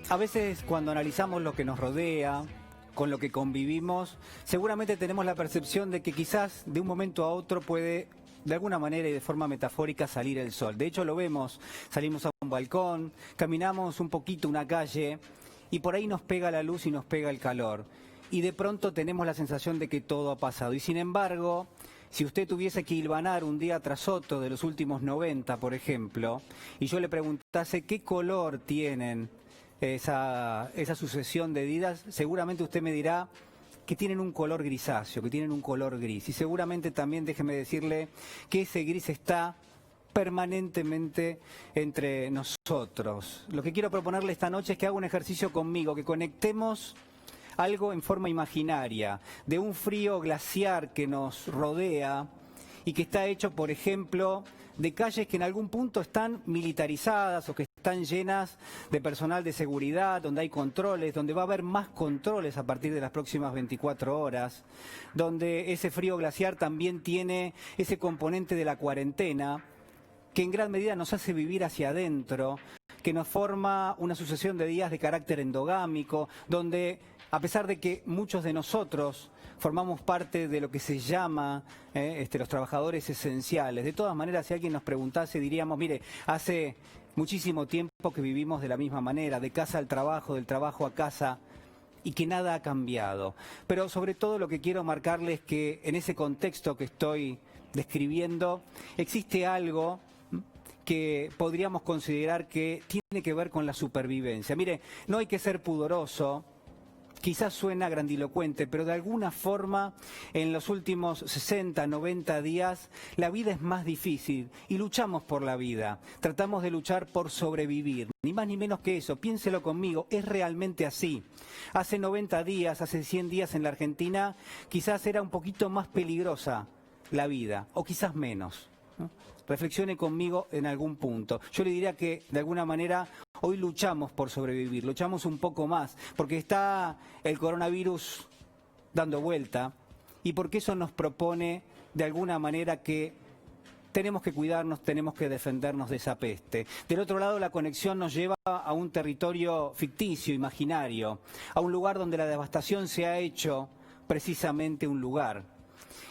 A veces cuando analizamos lo que nos rodea, con lo que convivimos, seguramente tenemos la percepción de que quizás de un momento a otro puede, de alguna manera y de forma metafórica, salir el sol. De hecho lo vemos, salimos a un balcón, caminamos un poquito una calle y por ahí nos pega la luz y nos pega el calor. Y de pronto tenemos la sensación de que todo ha pasado. Y sin embargo, si usted tuviese que hilvanar un día tras otro de los últimos 90, por ejemplo, y yo le preguntase qué color tienen esa sucesión de días, seguramente usted me dirá que tienen un color grisáceo, que tienen un color gris. Y seguramente también, déjeme decirle, que ese gris está permanentemente entre nosotros. Lo que quiero proponerle esta noche es que haga un ejercicio conmigo, que conectemos algo en forma imaginaria, de un frío glaciar que nos rodea y que está hecho, por ejemplo, de calles que en algún punto están militarizadas o que están llenas de personal de seguridad, donde hay controles, donde va a haber más controles a partir de las próximas 24 horas, donde ese frío glaciar también tiene ese componente de la cuarentena, que en gran medida nos hace vivir hacia adentro, que nos forma una sucesión de días de carácter endogámico, donde a pesar de que muchos de nosotros formamos parte de lo que se llama los trabajadores esenciales, de todas maneras, si alguien nos preguntase, diríamos, mire, hace muchísimo tiempo que vivimos de la misma manera, de casa al trabajo, del trabajo a casa, y que nada ha cambiado. Pero sobre todo lo que quiero marcarles es que en ese contexto que estoy describiendo, existe algo que podríamos considerar que tiene que ver con la supervivencia. Mire, no hay que ser pudoroso, quizás suena grandilocuente, pero de alguna forma en los últimos 60, 90 días la vida es más difícil y luchamos por la vida, tratamos de luchar por sobrevivir, ni más ni menos que eso, piénselo conmigo, es realmente así. Hace 90 días, hace 100 días en la Argentina, quizás era un poquito más peligrosa la vida, o quizás menos, ¿no? Reflexione conmigo en algún punto. Yo le diría que, de alguna manera, hoy luchamos por sobrevivir, luchamos un poco más, porque está el coronavirus dando vuelta y porque eso nos propone, de alguna manera, que tenemos que cuidarnos, tenemos que defendernos de esa peste. Del otro lado, la conexión nos lleva a un territorio ficticio, imaginario, a un lugar donde la devastación se ha hecho precisamente un lugar.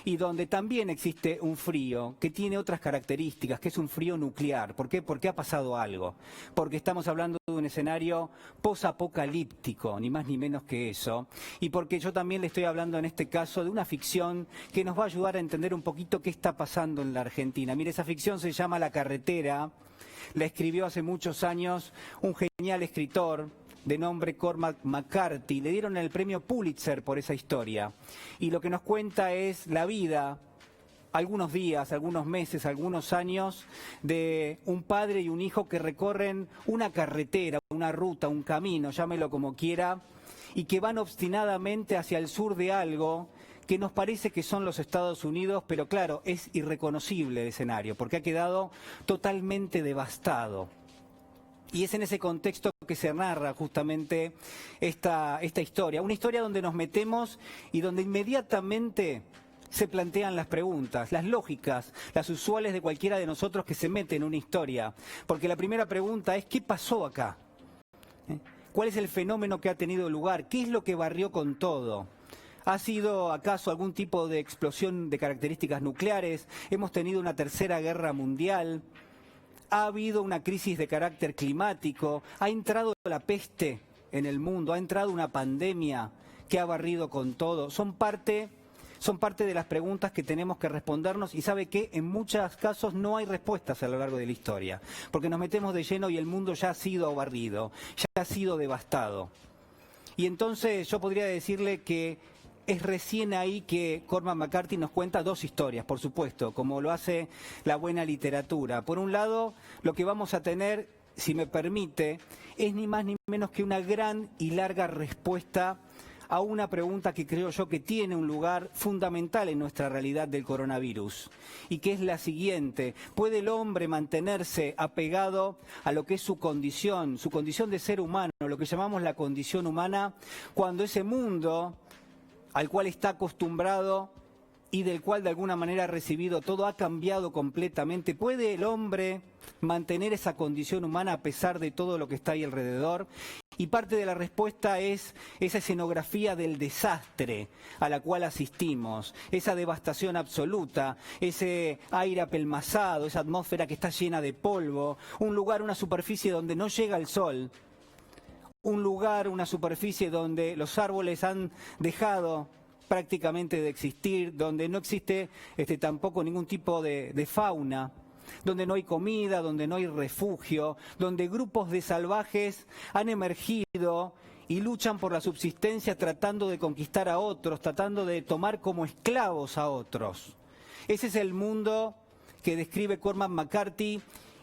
Y donde también existe un frío que tiene otras características, que es un frío nuclear. ¿Por qué? Porque ha pasado algo. Porque estamos hablando de un escenario posapocalíptico, ni más ni menos que eso. Y porque yo también le estoy hablando en este caso de una ficción que nos va a ayudar a entender un poquito qué está pasando en la Argentina. Mire, esa ficción se llama La Carretera, la escribió hace muchos años un genial escritor de nombre Cormac McCarthy. Le dieron el premio Pulitzer por esa historia. Y lo que nos cuenta es la vida, algunos días, algunos meses, algunos años, de un padre y un hijo que recorren una carretera, una ruta, un camino, llámelo como quiera, y que van obstinadamente hacia el sur de algo que nos parece que son los Estados Unidos, pero claro, es irreconocible el escenario, porque ha quedado totalmente devastado. Y es en ese contexto que se narra justamente esta historia. Una historia donde nos metemos y donde inmediatamente se plantean las preguntas, las lógicas, las usuales de cualquiera de nosotros que se mete en una historia. Porque la primera pregunta es, ¿qué pasó acá? ¿Cuál es el fenómeno que ha tenido lugar? ¿Qué es lo que barrió con todo? ¿Ha sido acaso algún tipo de explosión de características nucleares? ¿Hemos tenido una tercera guerra mundial? ¿Ha habido una crisis de carácter climático? ¿Ha entrado la peste en el mundo? ¿Ha entrado una pandemia que ha barrido con todo? Son parte de las preguntas que tenemos que respondernos y sabe que en muchos casos no hay respuestas a lo largo de la historia, porque nos metemos de lleno y el mundo ya ha sido barrido, ya ha sido devastado. Y entonces yo podría decirle que es recién ahí que Cormac McCarthy nos cuenta dos historias, por supuesto, como lo hace la buena literatura. Por un lado, lo que vamos a tener, si me permite, es ni más ni menos que una gran y larga respuesta a una pregunta que creo yo que tiene un lugar fundamental en nuestra realidad del coronavirus, y que es la siguiente: ¿puede el hombre mantenerse apegado a lo que es su condición de ser humano, lo que llamamos la condición humana, cuando ese mundo al cual está acostumbrado y del cual de alguna manera ha recibido todo ha cambiado completamente? ¿Puede el hombre mantener esa condición humana a pesar de todo lo que está ahí alrededor? Y parte de la respuesta es esa escenografía del desastre a la cual asistimos, esa devastación absoluta, ese aire apelmazado, esa atmósfera que está llena de polvo, un lugar, una superficie donde no llega el sol, un lugar, una superficie donde los árboles han dejado prácticamente de existir, donde no existe tampoco ningún tipo de fauna, donde no hay comida, donde no hay refugio, donde grupos de salvajes han emergido y luchan por la subsistencia tratando de conquistar a otros, tratando de tomar como esclavos a otros. Ese es el mundo que describe Cormac McCarthy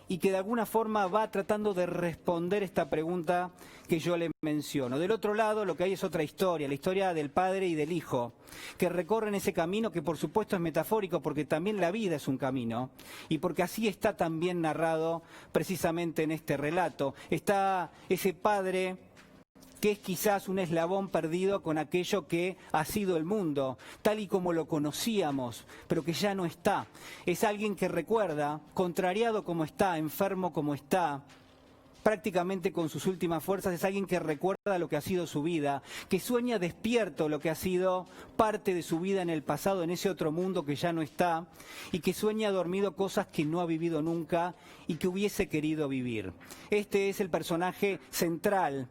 y que de alguna forma va tratando de responder esta pregunta que yo le menciono. Del otro lado lo que hay es otra historia, la historia del padre y del hijo, que recorren ese camino que por supuesto es metafórico porque también la vida es un camino y porque así está también narrado precisamente en este relato. Está ese padre que es quizás un eslabón perdido con aquello que ha sido el mundo, tal y como lo conocíamos, pero que ya no está. Es alguien que recuerda, contrariado como está, enfermo como está, prácticamente con sus últimas fuerzas, es alguien que recuerda lo que ha sido su vida, que sueña despierto lo que ha sido parte de su vida en el pasado, en ese otro mundo que ya no está, y que sueña dormido cosas que no ha vivido nunca y que hubiese querido vivir. Este es el personaje central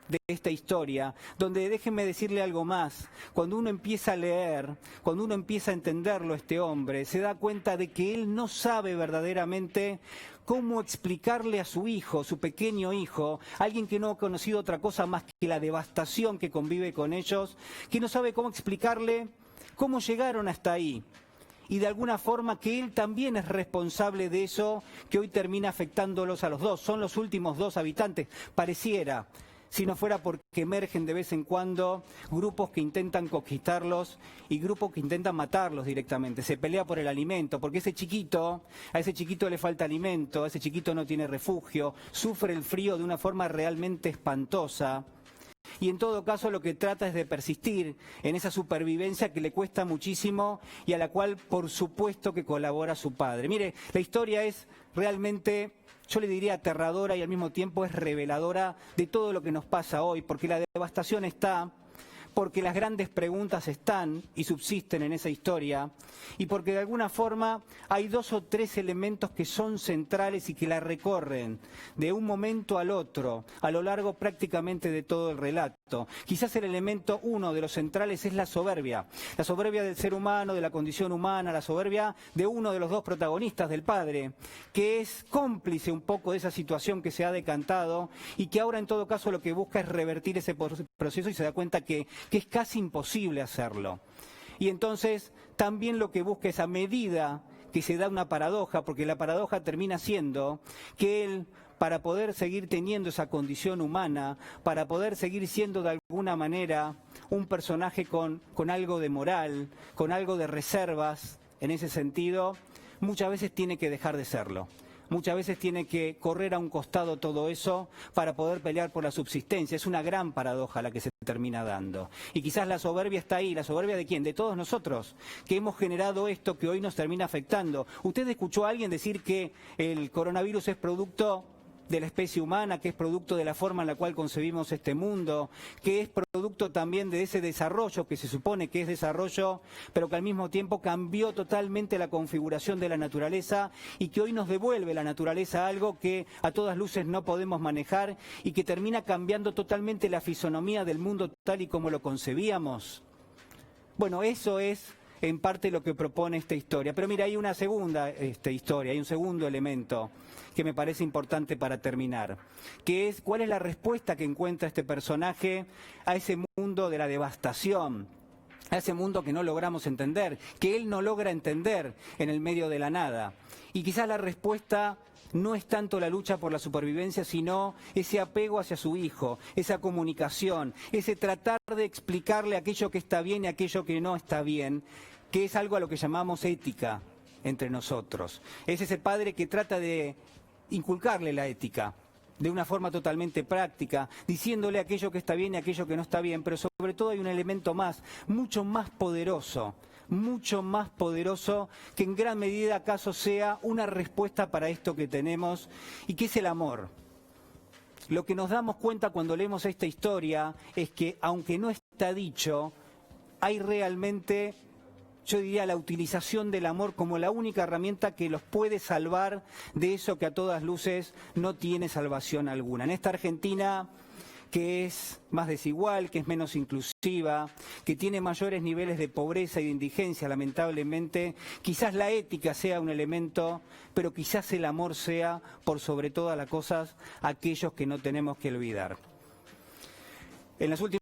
de esta historia, donde déjenme decirle algo más, cuando uno empieza a leer, cuando uno empieza a entenderlo este hombre, se da cuenta de que él no sabe verdaderamente cómo explicarle a su hijo, su pequeño hijo, alguien que no ha conocido otra cosa más que la devastación que convive con ellos, que no sabe cómo explicarle cómo llegaron hasta ahí. Y de alguna forma que él también es responsable de eso que hoy termina afectándolos a los dos. Son los últimos dos habitantes, pareciera, si no fuera porque emergen de vez en cuando grupos que intentan conquistarlos y grupos que intentan matarlos directamente. Se pelea por el alimento, porque a ese chiquito le falta alimento, a ese chiquito no tiene refugio, sufre el frío de una forma realmente espantosa. Y en todo caso lo que trata es de persistir en esa supervivencia que le cuesta muchísimo y a la cual por supuesto que colabora su padre. Mire, la historia es realmente, yo le diría aterradora y al mismo tiempo es reveladora de todo lo que nos pasa hoy, porque la devastación está, porque las grandes preguntas están y subsisten en esa historia, y porque de alguna forma hay dos o tres elementos que son centrales y que la recorren de un momento al otro, a lo largo prácticamente de todo el relato. Quizás el elemento uno de los centrales es la soberbia del ser humano, de la condición humana, la soberbia de uno de los dos protagonistas, del padre, que es cómplice un poco de esa situación que se ha decantado y que ahora en todo caso lo que busca es revertir ese proceso y se da cuenta que es casi imposible hacerlo. Y entonces también lo que busca es, a medida que se da una paradoja, porque la paradoja termina siendo que él, para poder seguir teniendo esa condición humana, para poder seguir siendo de alguna manera un personaje con algo de moral, con algo de reservas, en ese sentido, muchas veces tiene que dejar de serlo. Muchas veces tiene que correr a un costado todo eso para poder pelear por la subsistencia. Es una gran paradoja la que se termina dando. Y quizás la soberbia está ahí. ¿La soberbia de quién? De todos nosotros, que hemos generado esto que hoy nos termina afectando. ¿Usted escuchó a alguien decir que el coronavirus es producto de la especie humana, que es producto de la forma en la cual concebimos este mundo, que es producto también de ese desarrollo que se supone que es desarrollo, pero que al mismo tiempo cambió totalmente la configuración de la naturaleza y que hoy nos devuelve la naturaleza algo que a todas luces no podemos manejar y que termina cambiando totalmente la fisonomía del mundo tal y como lo concebíamos? Bueno, eso es en parte lo que propone esta historia. Pero mira, hay una segunda historia, hay un segundo elemento que me parece importante para terminar, que es cuál es la respuesta que encuentra este personaje a ese mundo de la devastación, a ese mundo que no logramos entender, que él no logra entender en el medio de la nada. Y quizás la respuesta no es tanto la lucha por la supervivencia, sino ese apego hacia su hijo, esa comunicación, ese tratar de explicarle aquello que está bien y aquello que no está bien, que es algo a lo que llamamos ética entre nosotros. Es ese padre que trata de inculcarle la ética de una forma totalmente práctica, diciéndole aquello que está bien y aquello que no está bien, pero sobre todo hay un elemento más, mucho más poderoso que en gran medida acaso sea una respuesta para esto que tenemos y que es el amor. lo que nos damos cuenta cuando leemos esta historia es que, aunque no está dicho, hay realmente, yo diría, la utilización del amor como la única herramienta que los puede salvar de eso que a todas luces no tiene salvación alguna. En esta Argentina que es más desigual, que es menos inclusiva, que tiene mayores niveles de pobreza y de indigencia, lamentablemente, quizás la ética sea un elemento, pero quizás el amor sea, por sobre todas las cosas, aquellos que no tenemos que olvidar. En las últimas